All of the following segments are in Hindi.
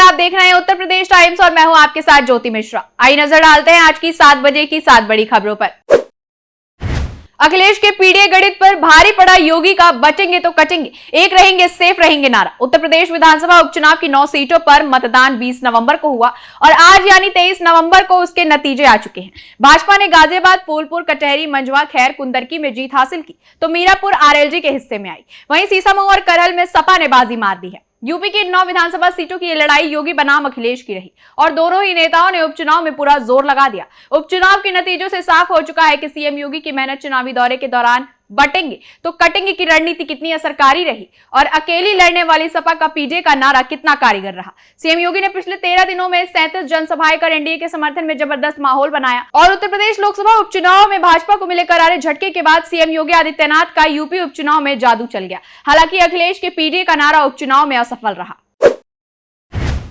आप देख रहे हैं उत्तर प्रदेश टाइम्स और मैं हूं आपके साथ ज्योति मिश्रा। आइए नजर डालते हैं आज की 7 बजे की 7 बड़ी खबरों पर। अखिलेश के पीडीए गणित पर भारी पड़ा योगी का बचेंगे तो कटेंगे, एक रहेंगे सेफ रहेंगे नारा। उत्तर प्रदेश विधानसभा उपचुनाव की 9 सीटों पर मतदान 20 नवंबर को हुआ और आज यानी 23 नवंबर को उसके नतीजे आ चुके हैं। भाजपा ने गाजियाबाद, फूलपुर, कटहरी, मंझवा, खैर, कुंदरकी में जीत हासिल की तो मीरापुर आरएलजी के हिस्से में आई। वहीं सीसामऊ और करहल में सपा ने बाजी मार दी है। यूपी की 9 विधानसभा सीटों की ये लड़ाई योगी बनाम अखिलेश की रही और दोनों ही नेताओं ने उपचुनाव में पूरा जोर लगा दिया। उपचुनाव के नतीजों से साफ हो चुका है कि सीएम योगी की मेहनत चुनावी दौरे के दौरान बटेंगे तो कटेंगे की रणनीति कितनी असरकारी रही और अकेली लड़ने वाली सपा का पीडीए का नारा कितना कारीगर रहा। सीएम योगी ने पिछले 13 दिनों में 37 जनसभाएं कर एनडीए के समर्थन में जबरदस्त माहौल बनाया और उत्तर प्रदेश लोकसभा उपचुनाव में भाजपा को मिले करारे झटके के बाद सीएम योगी आदित्यनाथ का यूपी उपचुनाव में जादू चल गया। हालांकि अखिलेश के पीडीए का नारा उपचुनाव में असफल रहा।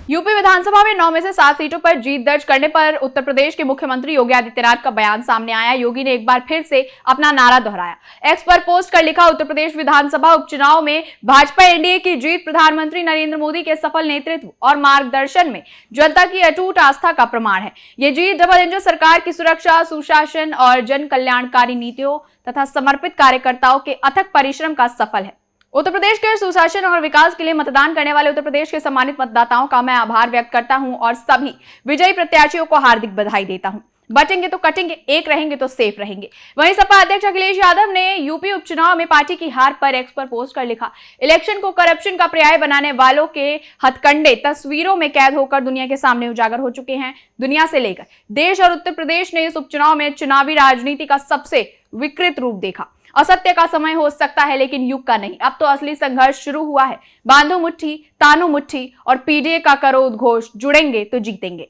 यूपी विधानसभा में 9 में से 7 सीटों पर जीत दर्ज करने पर उत्तर प्रदेश के मुख्यमंत्री योगी आदित्यनाथ का बयान सामने आया। योगी ने एक बार फिर से अपना नारा दोहराया। एक्स पर पोस्ट कर लिखा, उत्तर प्रदेश विधानसभा उपचुनाव में भाजपा एनडीए की जीत प्रधानमंत्री नरेंद्र मोदी के सफल नेतृत्व और मार्गदर्शन में जनता की अटूट आस्था का प्रमाण है। ये जीत डबल इंजन सरकार की सुरक्षा, सुशासन और जन कल्याणकारी नीतियों तथा समर्पित कार्यकर्ताओं के अथक परिश्रम का सफल है। उत्तर प्रदेश के सुशासन और विकास के लिए मतदान करने वाले उत्तर प्रदेश के सम्मानित मतदाताओं का मैं आभार व्यक्त करता हूं और सभी विजयी प्रत्याशियों को हार्दिक बधाई देता हूं। बचेंगे तो कटेंगे, एक रहेंगे तो सेफ रहेंगे। वहीं सपा अध्यक्ष अखिलेश यादव ने यूपी उपचुनाव में पार्टी की हार पर एक्स पर पोस्ट कर लिखा, इलेक्शन को करप्शन का पर्याय बनाने वालों के हथकंडे तस्वीरों में कैद होकर दुनिया के सामने उजागर हो चुके हैं। दुनिया से लेकर देश और उत्तर प्रदेश ने इस उपचुनाव में चुनावी राजनीति का सबसे विकृत रूप देखा। असत्य का समय हो सकता है लेकिन युग का नहीं। अब तो असली संघर्ष शुरू हुआ है। बांधो मुट्ठी, तानो मुट्ठी और पीडीए का करो उद्घोष, जुड़ेंगे तो जीतेंगे।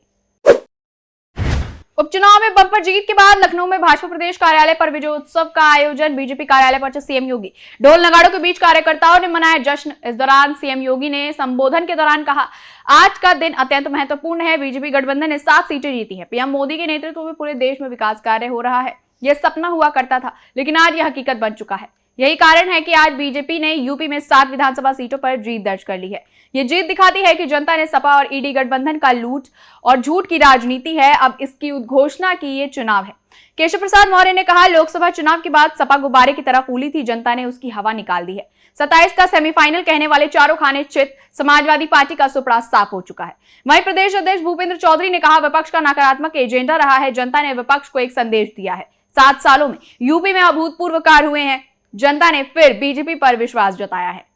उपचुनाव में बंपर जीत के बाद लखनऊ में भाजपा प्रदेश कार्यालय पर विजयोत्सव का आयोजन। बीजेपी कार्यालय पहुंचे सीएम योगी, ढोल नगाड़ों के बीच कार्यकर्ताओं ने मनाया जश्न। इस दौरान सीएम योगी ने संबोधन के दौरान कहा, आज का दिन अत्यंत महत्वपूर्ण है। बीजेपी गठबंधन ने 7 सीटें जीती हैं। पीएम मोदी के नेतृत्व में पूरे देश में विकास कार्य हो रहा है। यह सपना हुआ करता था लेकिन आज यह हकीकत बन चुका है। यही कारण है कि आज बीजेपी ने यूपी में 7 विधानसभा सीटों पर जीत दर्ज कर ली है। ये जीत दिखाती है कि जनता ने सपा और ईडी गठबंधन का लूट और झूठ की राजनीति है। अब इसकी उद्घोषणा की ये चुनाव है। केशव प्रसाद मौर्य ने कहा, लोकसभा चुनाव के बाद सपा गुब्बारे की तरह फूली थी, जनता ने उसकी हवा निकाल दी है। 27 का सेमीफाइनल कहने वाले चारों खाने चित, समाजवादी पार्टी का सुपड़ा साफ हो चुका है। वहीं प्रदेश अध्यक्ष भूपेंद्र चौधरी ने कहा, विपक्ष का नकारात्मक एजेंडा रहा है, जनता ने विपक्ष को एक संदेश दिया है। 7 सालों में यूपी में अभूतपूर्व कार्य हुए हैं, जनता ने फिर बीजेपी पर विश्वास जताया है।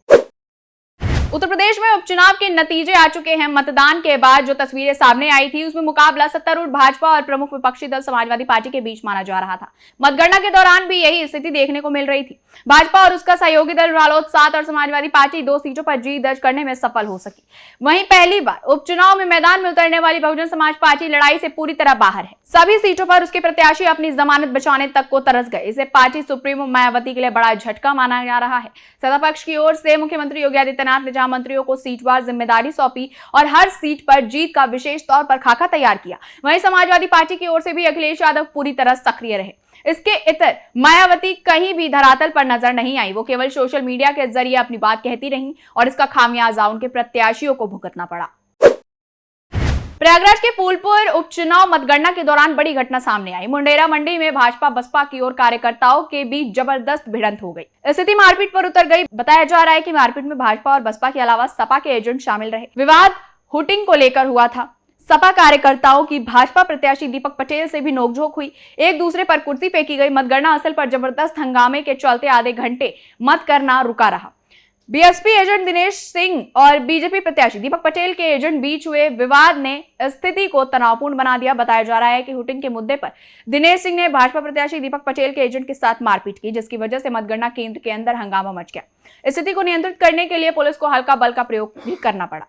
उत्तर प्रदेश में उपचुनाव के नतीजे आ चुके हैं। मतदान के बाद जो तस्वीरें सामने आई थी उसमें मुकाबला सत्तारूढ़ भाजपा और प्रमुख विपक्षी दल समाजवादी पार्टी के बीच माना जा रहा था। मतगणना के दौरान भी यही स्थिति देखने को मिल रही थी। भाजपा और उसका सहयोगी दल रालोद 7 और समाजवादी पार्टी 2 सीटों पर जीत दर्ज करने में सफल हो सकी। वहीं पहली बार उपचुनाव में मैदान में उतरने वाली बहुजन समाज पार्टी लड़ाई से पूरी तरह बाहर है। सभी सीटों पर उसके प्रत्याशी अपनी जमानत बचाने तक को तरस गए। इसे पार्टी सुप्रीमो मायावती के लिए बड़ा झटका माना जा रहा है। सत्ता पक्ष की ओर से मुख्यमंत्री योगी आदित्यनाथ ने जहां मंत्रियों को सीटवार जिम्मेदारी सौंपी और हर सीट पर जीत का विशेष तौर पर खाका तैयार किया, वहीं समाजवादी पार्टी की ओर से भी अखिलेश यादव पूरी तरह सक्रिय रहे। इसके इतर मायावती कहीं भी धरातल पर नजर नहीं आई। वो केवल सोशल मीडिया के जरिए अपनी बात कहती रहीं और इसका खामियाजा उनके प्रत्याशियों को भुगतना पड़ा। प्रयागराज के फूलपुर उपचुनाव मतगणना के दौरान बड़ी घटना सामने आई। मुंडेरा मंडी में भाजपा बसपा की ओर कार्यकर्ताओं के बीच जबरदस्त भिड़ंत हो गई। स्थिति मारपीट पर उतर गई। बताया जा रहा है कि मारपीट में भाजपा और बसपा के अलावा सपा के एजेंट शामिल रहे। विवाद हुटिंग को लेकर हुआ था। सपा कार्यकर्ताओं की भाजपा प्रत्याशी दीपक पटेल से भी नोकझोंक हुई। एक दूसरे पर कुर्सी फेंकी गई। मतगणना स्थल पर जबरदस्त हंगामे के चलते आधे घंटे मत करना रुका रहा। बीएसपी एजेंट दिनेश सिंह और बीजेपी प्रत्याशी दीपक पटेल के एजेंट बीच हुए विवाद ने स्थिति को तनावपूर्ण बना दिया। बताया जा रहा है कि हुटिंग के मुद्दे पर दिनेश सिंह ने भाजपा प्रत्याशी दीपक पटेल के एजेंट के साथ मारपीट की, जिसकी वजह से मतगणना केंद्र के अंदर हंगामा मच गया। स्थिति को नियंत्रित करने के लिए पुलिस को हल्का बल का प्रयोग भी करना पड़ा।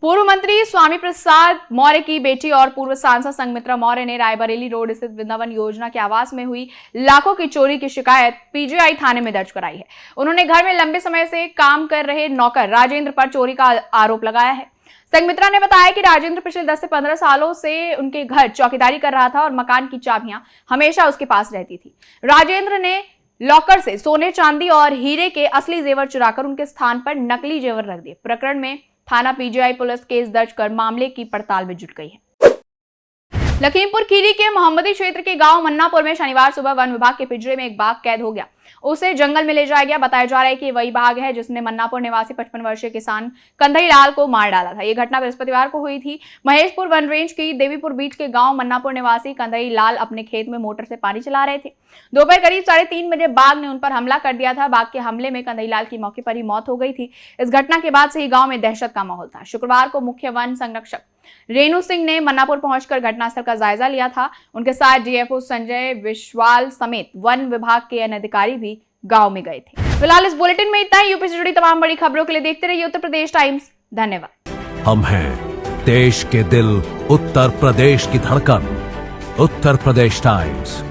पूर्व मंत्री स्वामी प्रसाद मौर्य की बेटी और पूर्व सांसद संघमित्रा मौर्य ने रायबरेली रोड स्थित वृंदावन योजना के आवास में हुई लाखों की चोरी की शिकायत पीजीआई थाने में दर्ज कराई है। उन्होंने घर में लंबे समय से काम कर रहे नौकर राजेंद्र पर चोरी का आरोप लगाया है। संघमित्रा ने बताया कि राजेंद्र पिछले 10 से 15 सालों से उनके घर चौकीदारी कर रहा था और मकान की चाबियां हमेशा उसके पास रहती थी। राजेंद्र ने लॉकर से सोने, चांदी और हीरे के असली जेवर चुराकर उनके स्थान पर नकली जेवर रख दिए। प्रकरण में थाना पीजीआई पुलिस केस दर्ज कर मामले की पड़ताल में जुट गई है। लखीमपुर खीरी के मोहम्मदी क्षेत्र के गांव मन्नापुर में शनिवार सुबह वन विभाग के पिंजरे में एक बाघ कैद हो गया। उसे जंगल में ले जाया गया। बताया जा रहा है कि वही बाघ है जिसने मन्नापुर निवासी 55 वर्षीय किसान कंधई लाल को मार डाला था। यह घटना बृहस्पतिवार को हुई थी। महेशपुर वन रेंज की देवीपुर बीच के गांव मन्नापुर निवासी कंधई लाल अपने खेत में मोटर से पानी चला रहे थे। दोपहर करीब 3:30 बजे बाघ ने उन पर हमला कर दिया था। बाघ के हमले में कंधई लाल की मौके पर ही मौत हो गई थी। इस घटना के बाद से ही गांव में दहशत का माहौल था। शुक्रवार को मुख्य वन संरक्षक रेणु सिंह ने मन्नापुर पहुंचकर घटनास्थल का जायजा लिया था। उनके साथ डीएफओ संजय विश्वाल समेत वन विभाग के अन्य अधिकारी भी गांव में गए थे। फिलहाल इस बुलेटिन में इतना ही। यूपी से जुड़ी तमाम बड़ी खबरों के लिए देखते रहिए उत्तर प्रदेश टाइम्स। धन्यवाद। हम हैं देश के दिल, उत्तर प्रदेश की धड़कन, उत्तर प्रदेश टाइम्स।